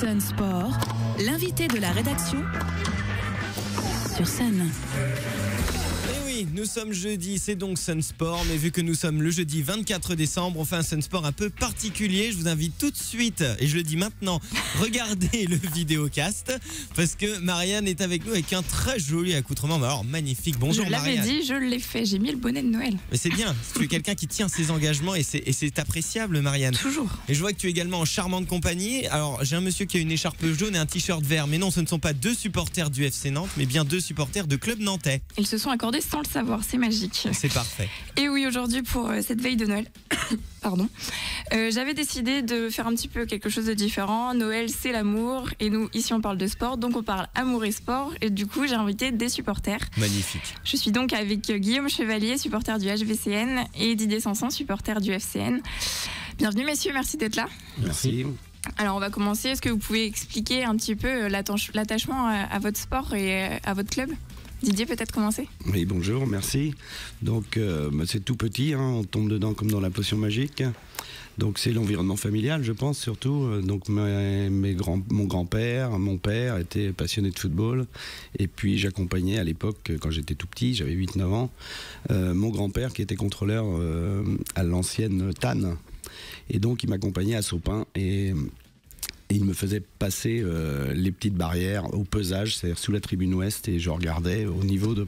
Sun Sport, l'invité de la rédaction sur Sun. Oui, nous sommes jeudi, c'est donc Sun Sport, mais vu que nous sommes le jeudi 24 décembre, on fait un Sun Sport un peu particulier. Je vous invite tout de suite, et je le dis maintenant, regardez le vidéocast, parce que Marianne est avec nous avec un très joli accoutrement, alors magnifique. Bonjour Marianne. Je l'avais dit, je l'ai fait, j'ai mis le bonnet de Noël. Mais c'est bien, tu es quelqu'un qui tient ses engagements et c'est appréciable Marianne. Toujours. Et je vois que tu es également en charmante compagnie. Alors j'ai un monsieur qui a une écharpe jaune et un t-shirt vert, mais non, ce ne sont pas deux supporters du FC Nantes, mais bien deux supporters de club nantais. Ils se sont accordés sans le savoir, c'est magique. C'est parfait. Et oui, aujourd'hui pour cette veille de Noël, pardon, j'avais décidé de faire un petit peu quelque chose de différent. Noël, c'est l'amour, et nous ici on parle de sport, donc on parle amour et sport, et du coup j'ai invité des supporters. Magnifique. Je suis donc avec Guillaume Chevalier, supporter du HVCN, et Didier Sanson, supporter du FCN. Bienvenue messieurs, merci d'être là. Merci. Alors on va commencer, est-ce que vous pouvez expliquer un petit peu l'attachement à votre sport et à votre club ? Didier, peut-être commencer ? Oui, bonjour, merci. Donc, c'est tout petit, hein, on tombe dedans comme dans la potion magique. Donc, c'est l'environnement familial, je pense, surtout. Donc, mon grand-père, mon père étaient passionnés de football. Et puis, j'accompagnais à l'époque, quand j'étais tout petit, j'avais 8-9 ans, mon grand-père qui était contrôleur à l'ancienne TAN. Et donc, il m'accompagnait à Sopin et il me faisait passer les petites barrières au pesage, c'est-à-dire sous la tribune ouest, et je regardais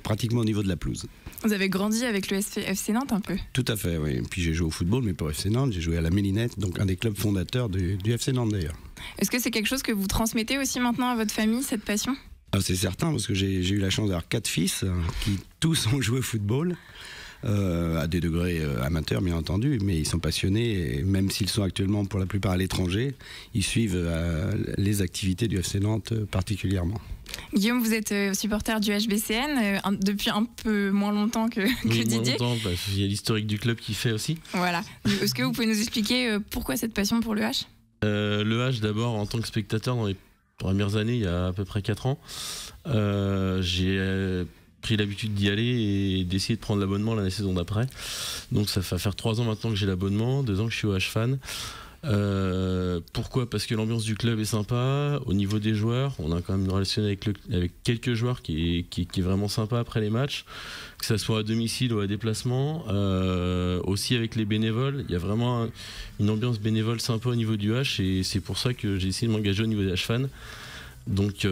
pratiquement au niveau de la pelouse. Vous avez grandi avec le FC Nantes un peu ? Tout à fait, oui. Puis j'ai joué au football, mais pas au FC Nantes. J'ai joué à la Mélinette, donc un des clubs fondateurs du FC Nantes d'ailleurs. Est-ce que c'est quelque chose que vous transmettez aussi maintenant à votre famille, cette passion ? C'est certain, parce que j'ai eu la chance d'avoir 4 fils qui tous ont joué au football. À des degrés amateurs bien entendu, mais ils sont passionnés, et même s'ils sont actuellement pour la plupart à l'étranger, ils suivent les activités du FC Nantes particulièrement. Guillaume, vous êtes supporter du HBCN depuis un peu moins longtemps que Didier. Moins longtemps, il y a l'historique du club qui fait aussi. Voilà. Est-ce que vous pouvez nous expliquer pourquoi cette passion pour le H ? Le H, d'abord, en tant que spectateur, dans les premières années, il y a à peu près 4 ans, j'ai pris l'habitude d'y aller et d'essayer de prendre l'abonnement la saison d'après. Donc ça va faire 3 ans maintenant que j'ai l'abonnement, 2 ans que je suis au H-Fan. Pourquoi ? Parce que l'ambiance du club est sympa. Au niveau des joueurs, on a quand même une relation avec quelques joueurs qui est vraiment sympa après les matchs, que ça soit à domicile ou à déplacement. Aussi avec les bénévoles, il y a vraiment une ambiance bénévole sympa au niveau du H, et c'est pour ça que j'ai essayé de m'engager au niveau des H-Fans. Donc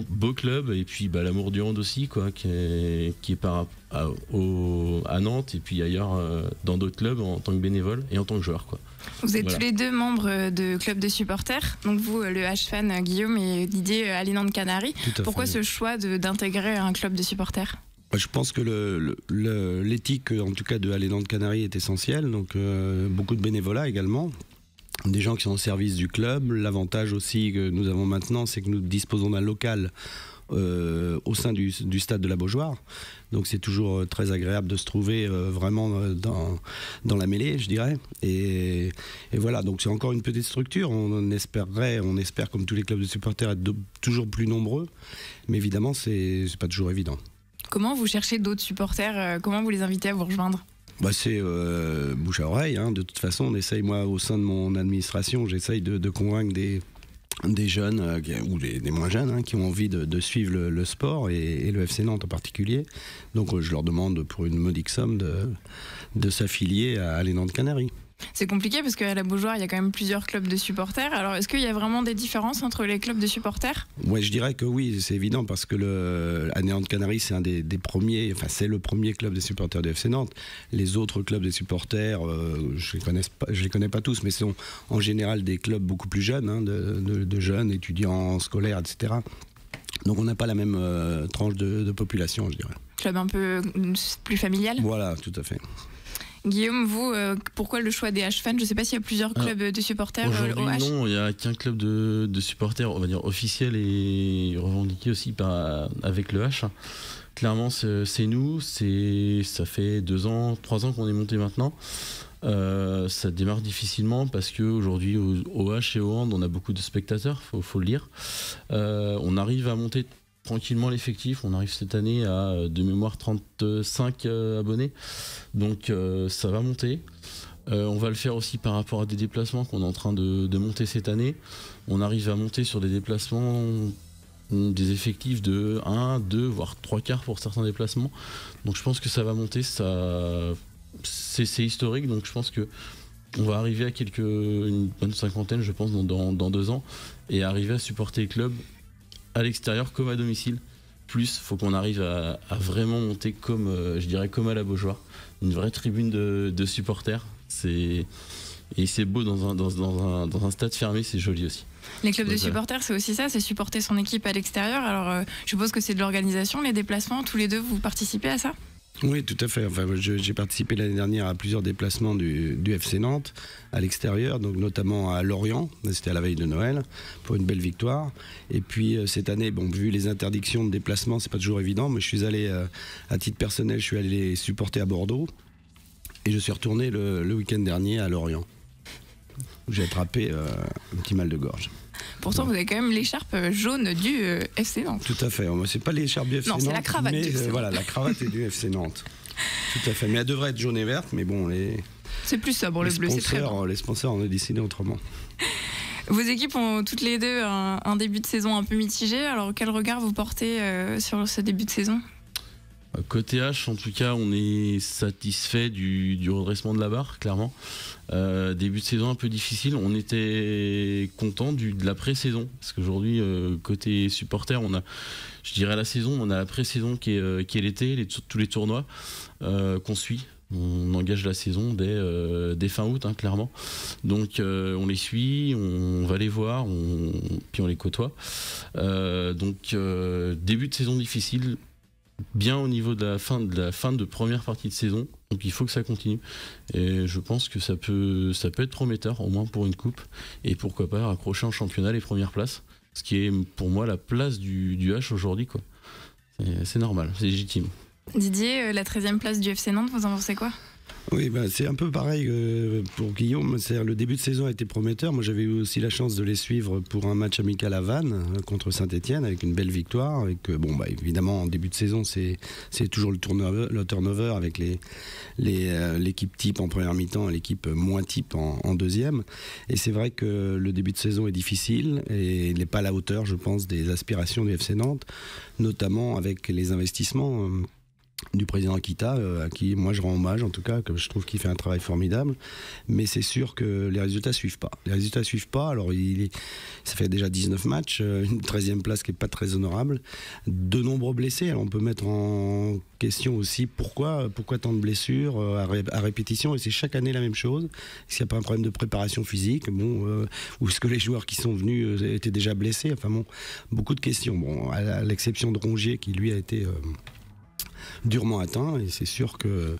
beau club, et puis l'amour du hand aussi, quoi, qui est à Nantes et puis ailleurs dans d'autres clubs en tant que bénévole et en tant que joueur, quoi. Vous êtes tous les deux membres de club de supporters, donc vous le H-Fan Guillaume et Didier à les Nantes Canaries. Pourquoi ce choix d'intégrer un club de supporters ? Je pense que l'éthique, en tout cas de Allez Nantes Canaries, est essentielle, donc beaucoup de bénévolat également. Des gens qui sont au service du club. L'avantage aussi que nous avons maintenant, c'est que nous disposons d'un local au sein du stade de la Beaujoire. Donc c'est toujours très agréable de se trouver vraiment dans la mêlée, je dirais. Et voilà, donc c'est encore une petite structure. On espère comme tous les clubs de supporters être toujours plus nombreux. Mais évidemment, c'est pas toujours évident. Comment vous cherchez d'autres supporters ? Comment vous les invitez à vous rejoindre ? C'est bouche à oreille, hein. De toute façon, on essaye, moi, au sein de mon administration, j'essaye de convaincre des jeunes ou des moins jeunes, hein, qui ont envie de suivre le sport et le FC Nantes en particulier. Donc je leur demande pour une modique somme de s'affilier à les Nantes Canaries. C'est compliqué parce qu'à la Beaujoire, il y a quand même plusieurs clubs de supporters. Alors, est-ce qu'il y a vraiment des différences entre les clubs de supporters ? Ouais, je dirais que oui, c'est évident, parce que le Nantes Canaries, c'est un des premiers, enfin c'est le premier club des supporters du FC Nantes. Les autres clubs des supporters, je les connais pas tous, mais sont en général des clubs beaucoup plus jeunes, hein, de jeunes étudiants scolaires, etc. Donc on n'a pas la même tranche de population, je dirais. Club un peu plus familial ? Voilà, tout à fait. Guillaume, vous, pourquoi le choix des H-Fans ? Je ne sais pas s'il y a plusieurs clubs de supporters au H. Non, il n'y a qu'un club de supporters, on va dire officiel et revendiqué aussi avec le H. Clairement, c'est nous. Ça fait 2 ans, 3 ans qu'on est monté maintenant. Ça démarre difficilement parce qu'aujourd'hui, au H et au Hand, on a beaucoup de spectateurs, faut le dire. On arrive à monter tranquillement l'effectif. On arrive cette année à de mémoire 35 abonnés, donc ça va monter. On va le faire aussi par rapport à des déplacements qu'on est en train de monter cette année. On arrive à monter sur des déplacements, des effectifs de 1, 2, voire 3 quarts pour certains déplacements. Donc je pense que ça va monter, c'est historique, donc je pense que on va arriver à une bonne cinquantaine, je pense, dans 2 ans, et arriver à supporter le club à l'extérieur comme à domicile. Plus, faut qu'on arrive à vraiment monter comme à la Beaujoire, une vraie tribune de supporters. Et c'est beau dans un stade fermé, c'est joli aussi. Les clubs de supporters, c'est aussi ça, c'est supporter son équipe à l'extérieur. Alors, je suppose que c'est de l'organisation, les déplacements. Tous les deux, vous participez à ça ? Oui, tout à fait. Enfin, j'ai participé l'année dernière à plusieurs déplacements du FC Nantes à l'extérieur, donc notamment à Lorient. C'était à la veille de Noël pour une belle victoire. Et puis cette année, bon, vu les interdictions de déplacement, c'est pas toujours évident, mais je suis allé à titre personnel, je suis allé supporter à Bordeaux et je suis retourné le week-end dernier à Lorient. J'ai attrapé un petit mal de gorge. Pourtant, vous avez quand même l'écharpe jaune du FC Nantes. Tout à fait. C'est pas l'écharpe du FC Nantes. Non, c'est la cravate mais, du FC Nantes. Voilà, la cravate est du FC Nantes. Tout à fait. Mais elle devrait être jaune et verte, mais bon, c'est plus sobre, le bleu, c'est très bien. Les sponsors ont décidé autrement. Vos équipes ont toutes les deux un début de saison un peu mitigé. Alors, quel regard vous portez sur ce début de saison ? Côté H, en tout cas, on est satisfait du redressement de la barre, clairement. Début de saison un peu difficile. On était content de la pré-saison. Parce qu'aujourd'hui, côté supporter, je dirais la saison, on a la pré-saison qui est l'été, tous les tournois qu'on suit. On engage la saison dès fin août, hein, clairement. Donc on les suit, on va les voir, puis on les côtoie. Donc début de saison difficile. Bien au niveau de la fin de première partie de saison, donc il faut que ça continue et je pense que ça peut être prometteur, au moins pour une coupe, et pourquoi pas raccrocher en championnat les premières places, ce qui est pour moi la place du H aujourd'hui, quoi. C'est normal, c'est légitime. Didier, la 13e place du FC Nantes, vous en pensez quoi ? Oui, c'est un peu pareil pour Guillaume. Le début de saison a été prometteur. Moi, j'avais eu aussi la chance de les suivre pour un match amical à Vannes contre Saint-Etienne avec une belle victoire. Évidemment, en début de saison, c'est toujours le turnover avec l'équipe type en première mi-temps et l'équipe moins type en deuxième. Et c'est vrai que le début de saison est difficile et il n'est pas à la hauteur, je pense, des aspirations du FC Nantes, notamment avec les investissements du président Kita, à qui moi je rends hommage en tout cas, que je trouve qu'il fait un travail formidable, mais c'est sûr que les résultats suivent pas. Alors ça fait déjà 19 matchs, une 13e place qui est pas très honorable, de nombreux blessés. Alors on peut mettre en question aussi pourquoi tant de blessures à répétition, et c'est chaque année la même chose. Est-ce qu'il n'y a pas un problème de préparation physique, ou est-ce que les joueurs qui sont venus étaient déjà blessés, beaucoup de questions. À l'exception de Rongier qui lui a été durement atteint, et c'est sûr que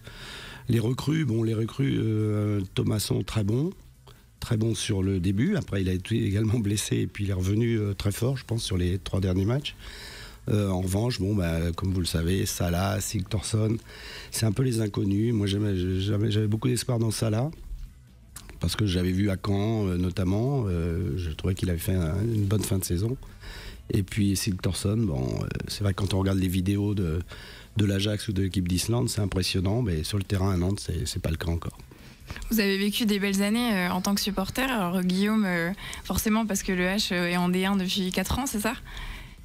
les recrues, Thomasson très bon sur le début. Après il a été également blessé et puis il est revenu très fort, je pense, sur les 3 derniers matchs. En revanche, comme vous le savez, Salah, Sigthorsson, c'est un peu les inconnus. Moi j'avais beaucoup d'espoir dans Salah parce que j'avais vu à Caen notamment, je trouvais qu'il avait fait une bonne fin de saison. Et puis Sigthorsson, c'est vrai que quand on regarde les vidéos de l'Ajax ou de l'équipe d'Islande, c'est impressionnant, mais sur le terrain à Nantes, c'est pas le cas encore. Vous avez vécu des belles années en tant que supporter. Alors Guillaume, forcément parce que le H est en D1 depuis 4 ans, c'est ça ?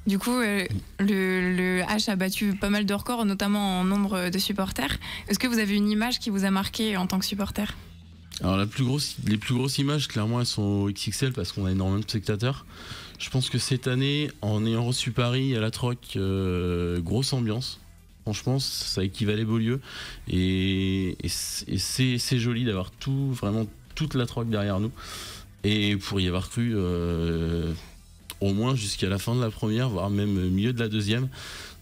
Du coup, le H a battu pas mal de records, notamment en nombre de supporters. Est-ce que vous avez une image qui vous a marqué en tant que supporter ? Alors les plus grosses images, clairement, elles sont au XXL parce qu'on a énormément de spectateurs. Je pense que cette année, en ayant reçu Paris à la Troc, grosse ambiance. Franchement, ça équivalait Beaulieu. Et c'est joli d'avoir vraiment toute la Troc derrière nous. Et pour y avoir cru au moins jusqu'à la fin de la première, voire même milieu de la deuxième.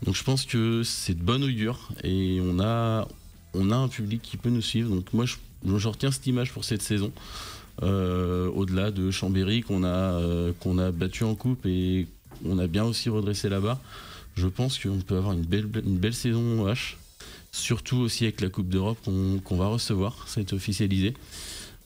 Donc je pense que c'est de bonne augure. Et on a un public qui peut nous suivre. Donc moi, je retiens cette image pour cette saison. Au-delà de Chambéry qu'on a battu en coupe et on a bien aussi redressé la barre, je pense qu'on peut avoir une belle saison H, surtout aussi avec la Coupe d'Europe qu'on va recevoir, ça a été officialisé.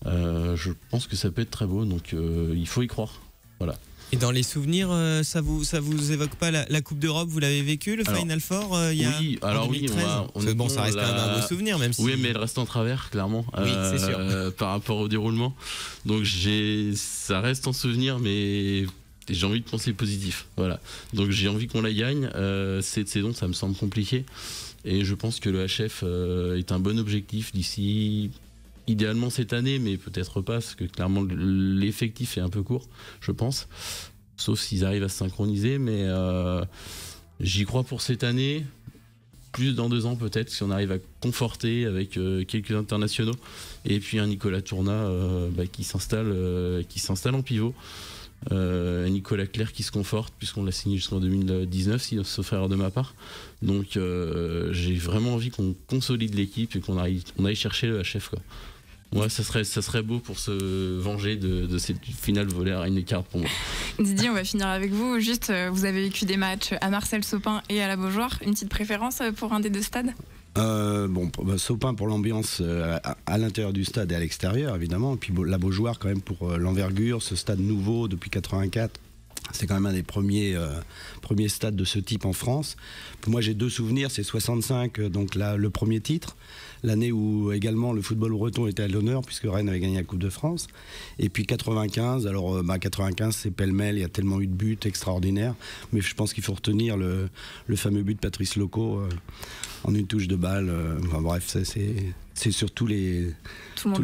Je pense que ça peut être très beau, donc il faut y croire. Voilà. Et dans les souvenirs, ça vous évoque pas la Coupe d'Europe? Vous l'avez vécu, le Final Four il y a Oui, en alors 2013? Bon, ça reste quand même un beau souvenir, même si... Oui, mais elle reste en travers, clairement, Oui, c'est sûr. par rapport au déroulement. Donc ça reste en souvenir, mais j'ai envie de penser positif. Voilà. Donc j'ai envie qu'on la gagne. Cette saison, ça me semble compliqué. Et je pense que le HF est un bon objectif d'ici... Idéalement cette année, mais peut-être pas, parce que clairement l'effectif est un peu court, je pense. Sauf s'ils arrivent à se synchroniser, mais j'y crois pour cette année. Plus dans 2 ans peut-être, si on arrive à conforter avec quelques internationaux. Et puis un Nicolas Tourna qui s'installe en pivot. Nicolas Clerc qui se conforte, puisqu'on l'a signé jusqu'en 2019, sauf erreur de ma part. Donc j'ai vraiment envie qu'on consolide l'équipe et qu'on aille chercher le HF, quoi. Ouais, ça serait beau pour se venger de cette finale volée à Rhein-Neckar pour moi. Didier, on va finir avec vous. Juste, vous avez vécu des matchs à Marcel-Sopin et à la Beaujoire. Une petite préférence pour un des 2 stades? Sopin pour l'ambiance à l'intérieur du stade et à l'extérieur, évidemment. Et puis la Beaujoire, quand même, pour l'envergure, ce stade nouveau depuis 84. C'est quand même un des premiers stades de ce type en France. Moi, j'ai 2 souvenirs. C'est 65, donc là, le premier titre. L'année où également le football breton était à l'honneur, puisque Rennes avait gagné la Coupe de France. Et puis 95, alors 95, c'est pêle-mêle, il y a tellement eu de buts extraordinaires. Mais je pense qu'il faut retenir le fameux but de Patrice Loco en une touche de balle. Enfin bref, c'est sur tous les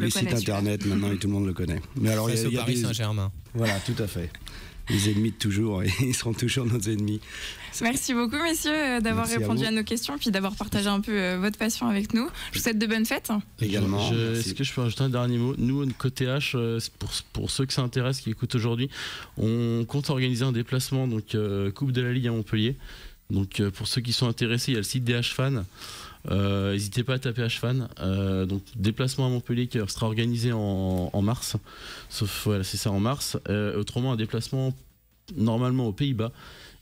sites internet maintenant et tout le monde le connaît. Mais alors, il y a Paris Saint-Germain. Voilà, tout à fait. Les ennemis de toujours, et ils seront toujours nos ennemis. Merci beaucoup, messieurs, d'avoir répondu à nos questions, puis d'avoir partagé un peu votre passion avec nous. Je vous souhaite de bonnes fêtes. Également. Est-ce que je peux rajouter un dernier mot? Nous, côté H, pour ceux que ça intéresse, qui écoutent aujourd'hui, on compte organiser un déplacement, donc Coupe de la Ligue à Montpellier. Donc pour ceux qui sont intéressés, il y a le site des H-Fans. N'hésitez pas à taper H-Fan. Donc déplacement à Montpellier qui sera organisé en mars. Sauf voilà, c'est ça, en mars. Autrement, un déplacement normalement aux Pays-Bas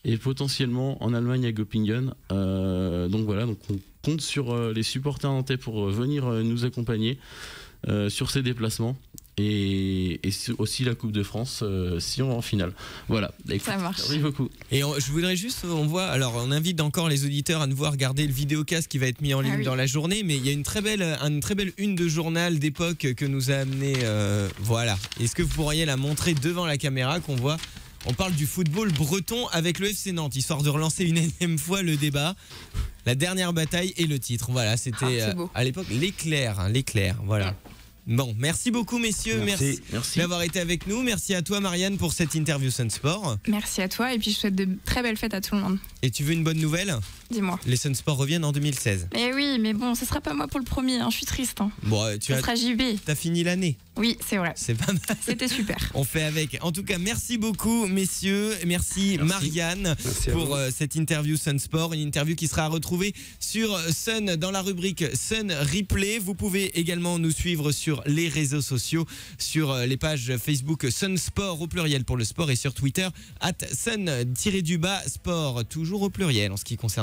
et potentiellement en Allemagne à Göppingen. Donc voilà, donc on compte sur les supporters nantais pour venir nous accompagner sur ces déplacements. Et aussi la Coupe de France si on va en finale. Voilà, écoute, ça marche. Merci beaucoup. Et je voudrais juste, on invite encore les auditeurs à nous voir regarder le vidéocast qui va être mis en ligne dans la journée, mais il y a une très belle une de journal d'époque que nous a amené, voilà. Est-ce que vous pourriez la montrer devant la caméra qu'on voit? On parle du football breton avec le FC Nantes, histoire de relancer une énième fois le débat. La dernière bataille et le titre. Voilà, c'était à l'époque l'éclair, voilà. Bon, merci beaucoup messieurs, merci d'avoir été avec nous. Merci à toi Marianne pour cette interview Sun Sport. Merci à toi et puis je souhaite de très belles fêtes à tout le monde. Et tu veux une bonne nouvelle? Dis-moi. Les Sun Sport reviennent en 2016. Mais oui, mais bon, ce sera pas moi pour le premier, je suis triste. Bon, ce sera JB. T'as fini l'année. Oui, c'est vrai. C'est pas mal. C'était super. On fait avec. En tout cas, merci beaucoup, messieurs. Merci. Marianne pour cette interview Sun Sport. Une interview qui sera retrouvée sur Sun dans la rubrique Sun Replay. Vous pouvez également nous suivre sur les réseaux sociaux, sur les pages Facebook Sun Sport au pluriel pour le sport et sur Twitter @Sun_Sport, toujours au pluriel en ce qui concerne